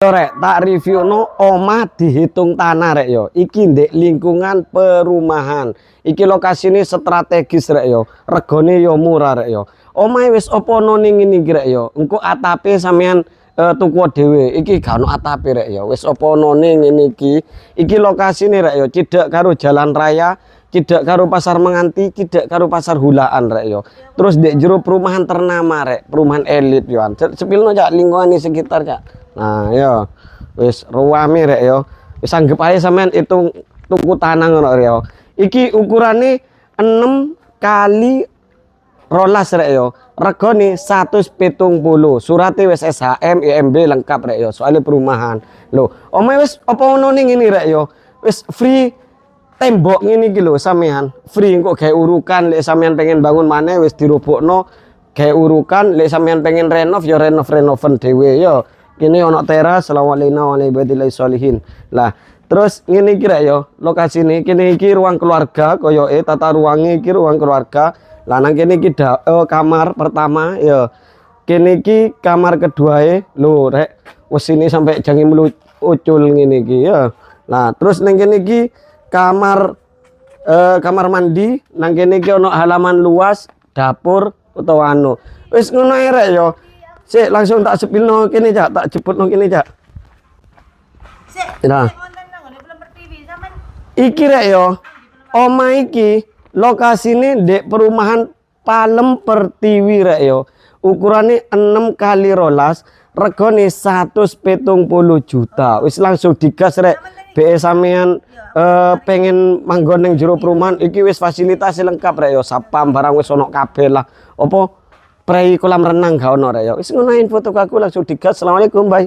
Rek, tak review no omah dihitung tanah rek yo. Iki ndek lingkungan perumahan. Iki lokasi ini strategis rek yo. Regone yo murah rek yo. Omah wis opo no ning ngene iki rek yo. Engko atape sampean tuku dhewe. Iki gak ono atape rek yo. Wis opo no ning ngene iki. Iki lokasine rek yo cedhak karo jalan raya, cedhak karo pasar Menganti, cedhak karo pasar Hulaan rek yo. Terus ndek jero perumahan ternama rek, perumahan elit yo. Sepilno cak lingkungan di sekitar cak. Nah, yo wis ruame rek yo. Wis anggap ae sampean hitung tuku tanah ngono rek yo. Iki ukurane 6 kali 12 rek yo. Regane 170. Surate wis SHM, IMB lengkap rek yo. Soalnya perumahan. Lho, omahe wis apa ono ning ngene rek yo. Wis free tembok ngene iki lho sampean. Free kok gawe urukan lek sampean pengen bangun maneh wis dirobokno. Gawe urukan lek sampean pengen renov ya renovan dhewe yo. Ini ono teras selawalina walibadilai solihin lah. Terus ini kira yo lokasi ini kini iki ruang keluarga koyo tata ruangnya iki ruang keluarga lah. Nang kini iki kamar pertama yo, kini iki kamar kedua lho rek wes ini sampai jangi ucul ngene iki ya. Nah terus nang kini iki kamar kamar mandi. Nang kini iki ono halaman luas, dapur utawa anu wis ngono rek yo. Sik langsung tak sepilno kene cak, tak jeputno kene cak. Sik. Nah. Iki rek yo. Omah iki lokasine ndek perumahan Palem Pertiwi rek yo. Ukurane 6 kali 12, regane 170 juta. Wis langsung digas rek. Be sampean pengen manggon ning jero perumahan iki wis fasilitas lengkap rek yo. Sapam barang wis ono kabeh lah. Apa prei kolam renang gak ono rek ya. Wis ngono info tuku aku langsung digas. Assalamualaikum, bye.